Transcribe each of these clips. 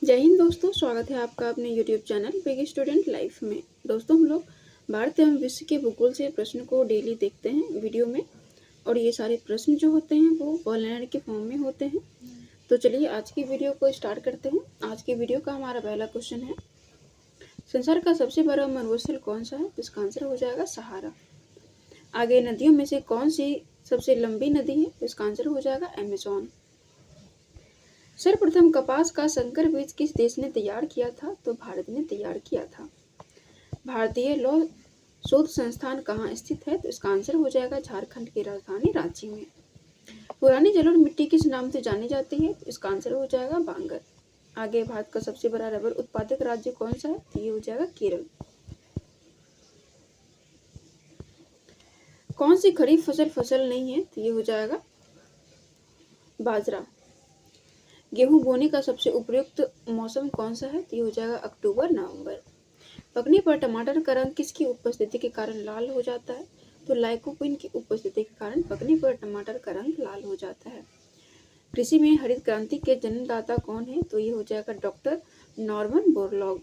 जय हिंद दोस्तों, स्वागत है आपका अपने YouTube channel big student life में। दोस्तों, हम लोग भारत एवं विश्व के भूगोल से प्रश्न को डेली देखते हैं वीडियो में। और ये सारे प्रश्न जो होते हैं वो वॉलेनर के फॉर्म में होते हैं। तो चलिए आज की वीडियो को स्टार्ट करते हैं। आज की वीडियो का हमारा पहला क्वेश्चन है, संसार का सबसे बड़ा मरुस्थल कौन सा है? तो इसका आंसर हो जाएगा सहारा। आगे, नदियों में से कौन सी सबसे लंबी नदी है? तो इसका आंसर हो जाएगा अमेजॉन। सर्वप्रथम कपास का संकर बीज किस देश ने तैयार किया था? तो भारत ने तैयार किया था। भारतीय लौह शोध संस्थान कहाँ स्थित है? तो इसका आंसर हो जाएगा झारखंड की राजधानी रांची में। पुरानी जलोढ़ मिट्टी किस नाम से जानी जाती है? तो इसका आंसर हो जाएगा बांगर। आगे, भारत का सबसे बड़ा रबर उत्पादक राज्य कौन सा है? तो ये हो जाएगा केरल। कौन सी खरीफ फसल नहीं है? तो ये हो जाएगा बाजरा। गेहूं बोने का सबसे उपयुक्त मौसम कौन सा है? तो ये हो जाएगा अक्टूबर नवंबर। पकने पर टमाटर का रंग किसकी उपस्थिति के कारण लाल हो जाता है? तो लाइकोपिन की उपस्थिति के कारण पकने पर टमाटर का रंग लाल हो जाता है। कृषि में हरित क्रांति के जन्मदाता कौन है? तो ये हो जाएगा डॉक्टर नॉर्मन बोरलॉग।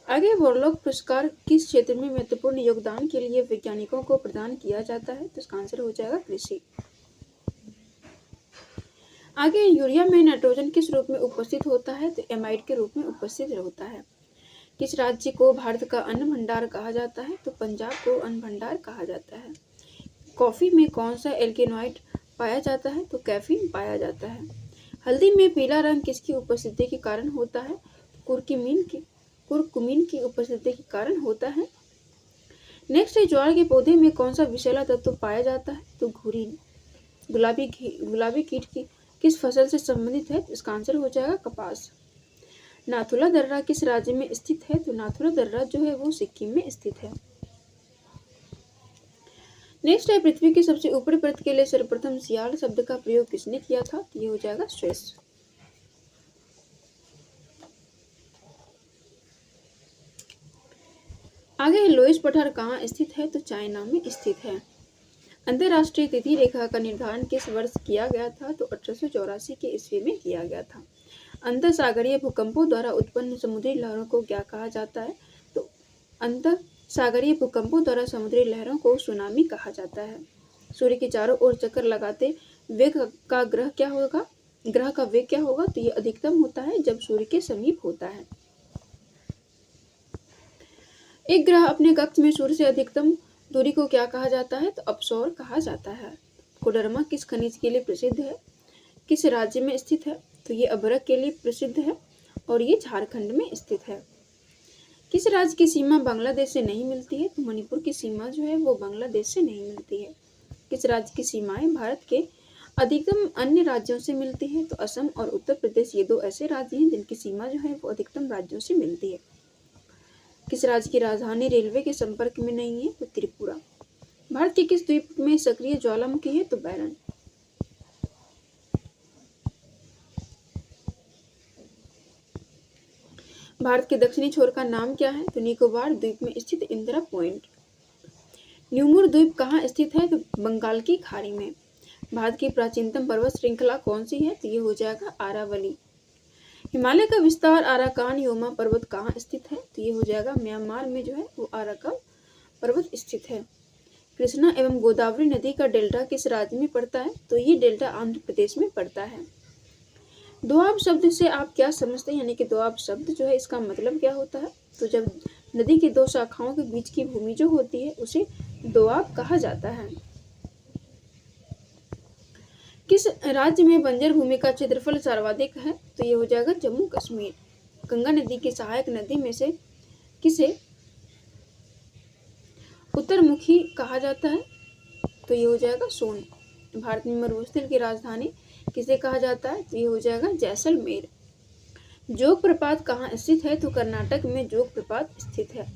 आगे, बोरलॉग पुरस्कार किस क्षेत्र में महत्वपूर्ण योगदान के लिए वैज्ञानिकों को प्रदान किया जाता है? तो इसका आंसर हो जाएगा कृषि। आगे, यूरिया में नाइट्रोजन किस रूप में उपस्थित होता है? तो एमाइड के रूप में उपस्थित होता है। किस राज्य को भारत का अन्न भंडार कहा जाता है? तो पंजाब को अन्न भंडार कहा जाता है। कॉफी में कौन सा एल्केनॉइड पाया जाता है? तो कैफीन पाया जाता है। हल्दी में पीला रंग किसकी उपस्थिति के कारण होता है? कुरकुमीन की उपस्थिति के कारण होता है। नेक्स्ट है, ज्वार के पौधे में कौन सा विषैला तत्व पाया जाता है? तो घुरीन। गुलाबी कीट की किस फसल से संबंधित है? इसका आंसर हो जाएगा कपास। नाथुला दर्रा किस राज्य में स्थित है? तो नाथुला दर्रा जो है वो सिक्किम में स्थित है। नेक्स्ट है, पृथ्वी की सबसे ऊपरी परत के लिए सर्वप्रथम सियाल शब्द का प्रयोग किसने किया था? तो ये हो जाएगा स्ट्रेस। आगे, लोइस पठार कहाँ स्थित है? तो चाइना में स्थित है। अंतरराष्ट्रीय तिथि रेखा का निर्धारण किस वर्ष किया गया था? तो 1884 के ईस्वी में किया गया था। अंतर सागरीय भूकंपों द्वारा उत्पन्न समुद्री लहरों को क्या कहा जाता है? तो अंतर सागरीय भूकंपों द्वारा समुद्री लहरों को सुनामी कहा जाता है। सूर्य के चारों ओर चक्कर लगाते वेग का ग्रह का वेग क्या होगा? तो ये अधिकतम होता है जब सूर्य के समीप होता है। एक ग्रह अपने कक्ष में सूर्य से अधिकतम दूरी को क्या कहा जाता है? तो अपसौर कहा जाता है। कोडरमा किस खनिज के लिए प्रसिद्ध है? किस राज्य में स्थित है? तो ये अभ्रक के लिए प्रसिद्ध है और ये झारखंड में स्थित है। किस राज्य की सीमा बांग्लादेश से नहीं मिलती है? तो मणिपुर की सीमा जो है वो बांग्लादेश से नहीं मिलती है। किस राज्य की सीमाएं भारत के अधिकतम अन्य राज्यों से मिलती है? तो असम और उत्तर प्रदेश, ये दो ऐसे राज्य हैं जिनकी सीमा जो है वो अधिकतम राज्यों से मिलती है। किस राज्य की राजधानी रेलवे के संपर्क में नहीं है? तो त्रिपुरा। भारत के किस द्वीप में सक्रिय ज्वालामुखी है? तो बैरन। भारत के दक्षिणी छोर का नाम क्या है? तो निकोबार द्वीप में स्थित इंदिरा पॉइंट। न्यूमुर द्वीप कहाँ स्थित है? तो बंगाल की खाड़ी में। भारत की प्राचीनतम पर्वत श्रृंखला कौन सी है? तो ये हो जाएगा आरावली। हिमालय का विस्तार आराकान योमा पर्वत कहाँ स्थित है? तो ये हो जाएगा म्यांमार में जो है वो आराकान पर्वत स्थित है। कृष्णा एवं गोदावरी नदी का डेल्टा किस राज्य में पड़ता है? तो ये डेल्टा आंध्र प्रदेश में पड़ता है। दोआब शब्द से आप क्या समझते हैं? यानी कि दोआब शब्द जो है इसका मतलब क्या होता है? तो जब नदी की दो शाखाओं के बीच की भूमि जो होती है उसे दोआब कहा जाता है। किस राज्य में बंजर भूमि का क्षेत्रफल सर्वाधिक है? तो ये हो जाएगा जम्मू कश्मीर। गंगा नदी की सहायक नदी में से किसे उत्तरमुखी कहा जाता है? तो ये हो जाएगा सोन। भारत में मरुस्थल की राजधानी किसे कहा जाता है? तो ये हो जाएगा जैसलमेर। जोग प्रपात कहाँ स्थित है? तो कर्नाटक में जोग प्रपात स्थित है।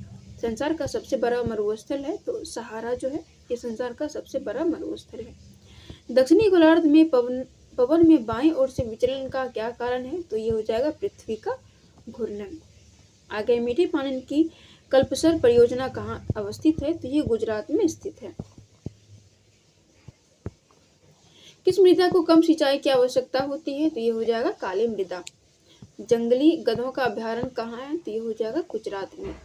संसार का सबसे बड़ा मरुस्थल है तो सहारा जो है ये संसार का सबसे बड़ा मरुस्थल है। दक्षिणी गोलार्ध में पवन में बाएं ओर से विचलन का क्या कारण है? तो ये हो जाएगा पृथ्वी का घूर्णन। आगे, मीठे पानी की कल्पसर परियोजना कहाँ अवस्थित है? तो ये गुजरात में स्थित है। किस मृदा को कम सिंचाई की आवश्यकता होती है? तो ये हो जाएगा काली मृदा। जंगली गधों का अभ्यारण्य कहाँ है? तो ये हो जाएगा गुजरात में।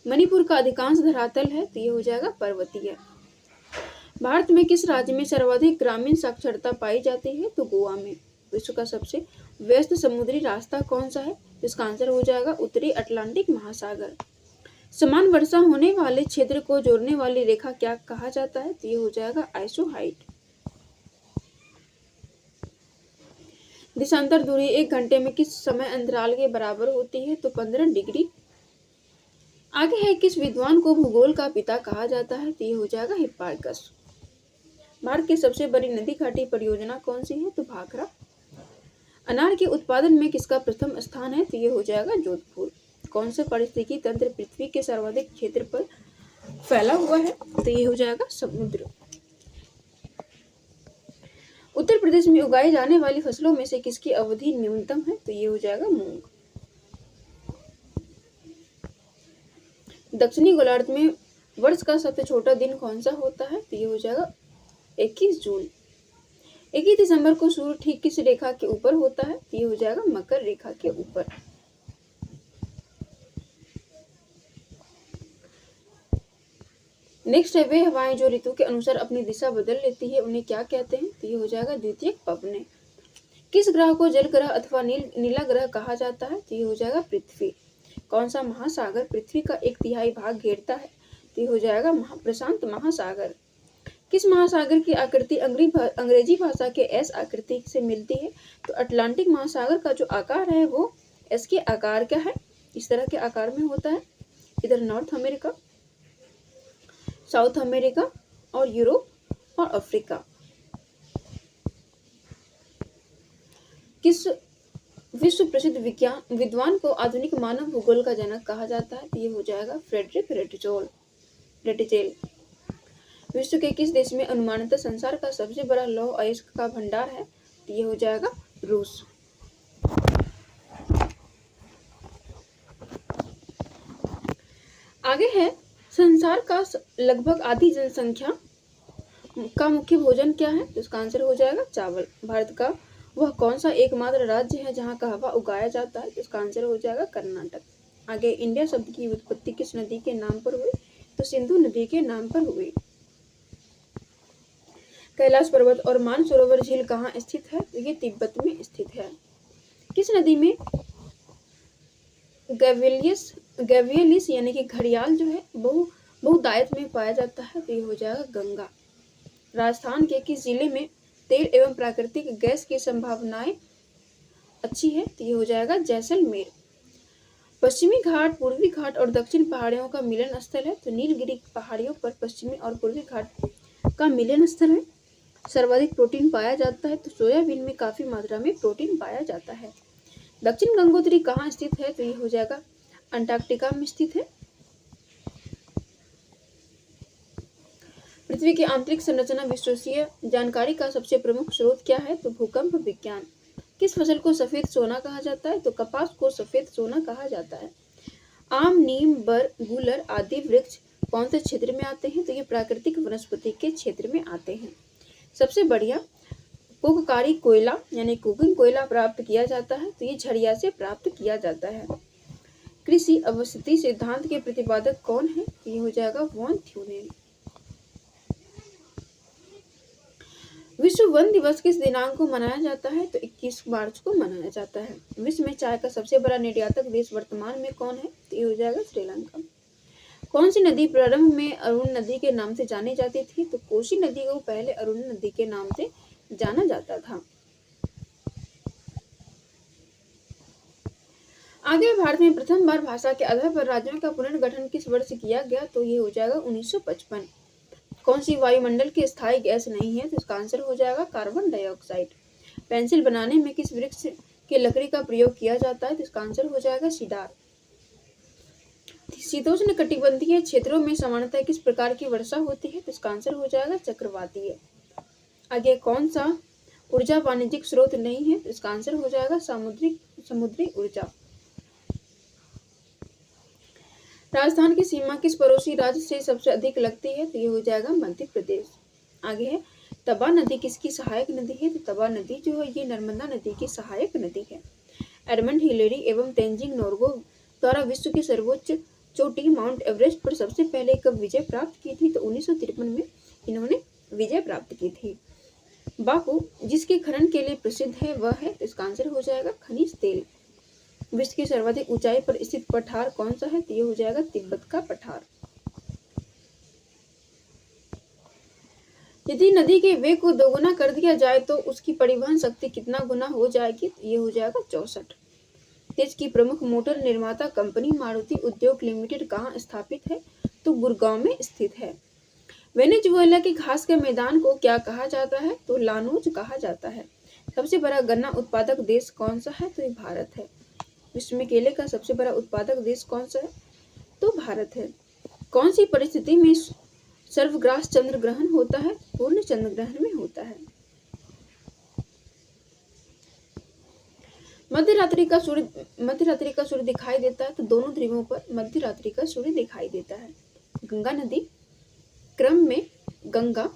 मणिपुर का अधिकांश धरातल है? तो ये हो जाएगा पर्वतीय। भारत में किस राज्य में सर्वाधिक ग्रामीण साक्षरता पाई जाती है? तो गोवा में। विश्व का सबसे व्यस्त समुद्री रास्ता कौन सा है? इसका आंसर हो जाएगा उत्तरी अटलांटिक महासागर। समान वर्षा होने वाले क्षेत्र को जोड़ने वाली रेखा क्या कहा जाता है? तो ये हो जाएगा आइसोहाइट। देशांतर दूरी 1 घंटे में किस समय अंतराल के बराबर होती है? तो 15 डिग्री। आगे है, किस विद्वान को भूगोल का पिता कहा जाता है? तो ये हो जाएगा हिप्पार्कस। भारत की सबसे बड़ी नदी घाटी परियोजना कौन सी है? तो भाखड़ा। अनार के उत्पादन में किसका प्रथम स्थान है? तो ये हो जाएगा जोधपुर। कौन सा पारिस्थितिकी तंत्र पृथ्वी के सर्वाधिक क्षेत्र पर फैला हुआ है? तो ये हो जाएगा समुद्र। उत्तर प्रदेश में उगाई जाने वाली फसलों में से किसकी अवधि न्यूनतम है? तो ये हो जाएगा मूंग। दक्षिणी गोलार्ध में वर्ष का सबसे छोटा दिन कौन सा होता है? तो ये हो जाएगा 21 जून। 21 दिसंबर को सूर्य ठीक किस रेखा के ऊपर होता है? तो ये हो जाएगा मकर रेखा के ऊपर। नेक्स्ट है, वे हवाएं जो ऋतु के अनुसार अपनी दिशा बदल लेती है उन्हें क्या कहते हैं? तो ये हो जाएगा द्वितीयक पवनें। किस ग्रह को जल ग्रह अथवा नीला ग्रह कहा जाता है? तो ये हो जाएगा पृथ्वी। कौन सा महासागर पृथ्वी का 1/3 भाग घेरता है? तो ये हो जाएगा प्रशांत महासागर। किस महासागर की आकृति अंग्रेजी भाषा के एस आकृति से मिलती है? तो अटलांटिक महासागर का जो आकार है वो एस के आकार का है, इस तरह के आकार में होता है। इधर नॉर्थ अमेरिका, साउथ अमेरिका और यूरोप और अफ्रीका। किस विश्व प्रसिद्ध विद्वान को आधुनिक मानव भूगोल का जनक कहा जाता है? तो ये हो जाएगा फ्रेडरिक रेटिजेल। विश्व के किस देश में अनुमानतः संसार का सबसे बड़ा लौह अयस्क का भंडार है? तो ये हो जाएगा रूस। आगे है, संसार का लगभग आधी जनसंख्या का मुख्य भोजन क्या है? तो इसका आंसर हो जाएगा चावल। भारत का वह कौन सा एकमात्र राज्य है जहाँ कहवा उगाया जाता है? तो इसका आंसर हो जाएगा कर्नाटक। आगे, इंडिया शब्द की उत्पत्ति किस नदी के नाम पर हुई? तो सिंधु नदी के नाम पर हुई। कैलाश पर्वत और मानसरोवर झील कहाँ स्थित है? तो ये तिब्बत में स्थित है। किस नदी में गैवियलिस यानी कि घड़ियाल जो है बहुतायत में पाया जाता है? तो ये हो जाएगा गंगा। राजस्थान के किस जिले में तेल एवं प्राकृतिक गैस की संभावनाएं अच्छी है? तो ये हो जाएगा जैसलमेर। पश्चिमी घाट, पूर्वी घाट और दक्षिण पहाड़ियों का मिलन स्थल है? तो नीलगिरी पहाड़ियों पर पश्चिमी और पूर्वी घाट का मिलन स्थल है। सर्वाधिक प्रोटीन पाया जाता है? तो सोयाबीन में काफी मात्रा में प्रोटीन पाया जाता है। दक्षिण गंगोत्री कहाँ स्थित है? तो ये हो जाएगा अंटार्कटिका में स्थित है। पृथ्वी की आंतरिक संरचना विश्वसनीय जानकारी का सबसे प्रमुख स्रोत क्या है? तो भूकंप विज्ञान। किस फसल को सफेद सोना कहा जाता है? तो कपास को सफेद सोना कहा जाता है। आम, नीम, बर, गूलर आदि वृक्ष कौन से क्षेत्र में आते हैं? तो ये प्राकृतिक वनस्पति के क्षेत्र में आते हैं। सबसे बढ़िया कोककारी कोयला यानी कुकिंग कोयला प्राप्त किया जाता है? तो ये झड़िया से प्राप्त किया जाता है। कृषि अवस्थिति सिद्धांत के प्रतिपादक कौन है? ये हो जाएगा वॉन थ्यूनेन। विश्व वन दिवस किस दिनांक को मनाया जाता है? तो 21 मार्च को मनाया जाता है। विश्व में चाय का सबसे बड़ा निर्यातक देश वर्तमान में कौन है? तो ये हो जाएगा श्रीलंका। कौन सी नदी प्रारंभ में अरुण नदी के नाम से जानी जाती थी? तो कोसी नदी को पहले अरुण नदी के नाम से जाना जाता था। आगे भारत में प्रथम बार भाषा के आधार पर राज्यों का पुनर्गठन किस वर्ष किया गया? तो ये हो जाएगा 1955। कौन सी वायुमंडल की स्थायी गैस नहीं है? तो इसका आंसर हो जाएगा कार्बन डाइऑक्साइड। पेंसिल बनाने में किस वृक्ष की लकड़ी का प्रयोग किया जाता है? तो इसका आंसर हो जाएगा सिडार। शीतोष्ण कटिबंधीय क्षेत्रों में सामान्यतः किस प्रकार की वर्षा होती है? तो इसका आंसर हो जाएगा चक्रवातीय। आगे, कौन सा ऊर्जा वाणिज्यिक स्रोत नहीं है? तो इसका आंसर हो जाएगा समुद्री ऊर्जा। राजस्थान की सीमा किस पड़ोसी राज्य से सबसे अधिक लगती है? तो ये हो जाएगा मध्य प्रदेश। आगे है, तबा नदी किसकी सहायक नदी है? तो तबा नदी जो है ये नर्मदा नदी की सहायक नदी है। एडमंड हिलेरी एवं तेंजिंग नोर्गे द्वारा विश्व की सर्वोच्च चोटी माउंट एवरेस्ट पर सबसे पहले कब विजय प्राप्त की थी? तो 1953 में इन्होंने विजय प्राप्त की थी। बाकू जिसके खनन के लिए प्रसिद्ध है वह है, तो इसका आंसर हो जाएगा खनिज तेल। विश्व की सर्वाधिक ऊंचाई पर स्थित पठार कौन सा है? तो ये हो जाएगा तिब्बत का पठार। यदि नदी के वेग को दोगुना कर दिया जाए तो उसकी परिवहन शक्ति कितना गुना हो जाएगी? तो ये हो जाएगा 64। देश की प्रमुख मोटर निर्माता कंपनी मारुति उद्योग लिमिटेड कहाँ स्थापित है? तो गुड़गांव में स्थित है। वेनेजुएला के घास के मैदान को क्या कहा जाता है? तो लानोज कहा जाता है। सबसे बड़ा गन्ना उत्पादक देश कौन सा है? तो ये भारत है। विश्व में केले का सबसे बड़ा उत्पादक देश कौन सा है? तो भारत है। कौन सी परिस्थिति में सर्वग्रास चंद्र ग्रहण होता है? पूर्ण चंद्र ग्रहण में होता है। मध्य रात्रि का सूर्य दिखाई देता है, तो दोनों ध्रुवों पर मध्य रात्रि का सूर्य दिखाई देता है। गंगा नदी क्रम में गंगा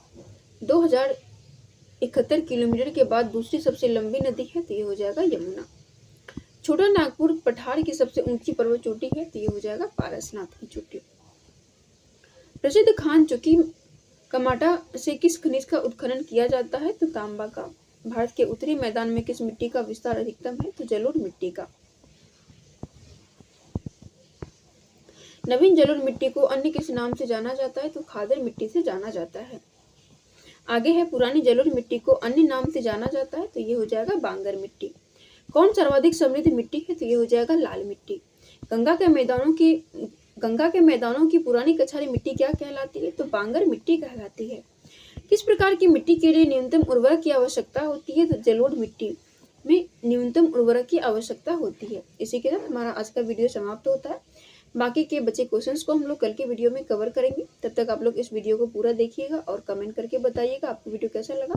2071 किलोमीटर के बाद दूसरी सबसे लंबी नदी है, तो ये हो जाएगा यमुना। छोटा नागपुर पठार की सबसे ऊंची पर्वत चोटी है, तो ये हो जाएगा पारसनाथ की चोटी। प्रसिद्ध खान चुकी कमाटा से किस खनिज का उत्खनन किया जाता है? तो तांबा का। भारत के उत्तरी मैदान में किस मिट्टी का विस्तार अधिकतम है? तो जलोढ़ मिट्टी का। नवीन जलोढ़ मिट्टी को अन्य किस नाम से जाना जाता है? तो खादर मिट्टी से जाना जाता है। आगे है पुरानी जलोढ़ मिट्टी को अन्य नाम से जाना जाता है, तो ये हो जाएगा बांगर मिट्टी। कौन सर्वाधिक समृद्ध मिट्टी है? तो ये हो जाएगा लाल मिट्टी। गंगा के मैदानों की पुरानी कछारी मिट्टी क्या कहलाती है? तो बांगर मिट्टी कहलाती है। किस प्रकार की मिट्टी के लिए न्यूनतम उर्वरक की आवश्यकता होती है? तो जलोढ़ मिट्टी में न्यूनतम उर्वरक की आवश्यकता होती है। इसी के साथ हमारा आज का वीडियो समाप्त होता है। बाकी के बचे क्वेश्चंस को हम लोग कल के वीडियो में कवर करेंगे। तब तक आप लोग इस वीडियो को पूरा देखिएगा और कमेंट करके बताइएगा आपको वीडियो कैसा लगा।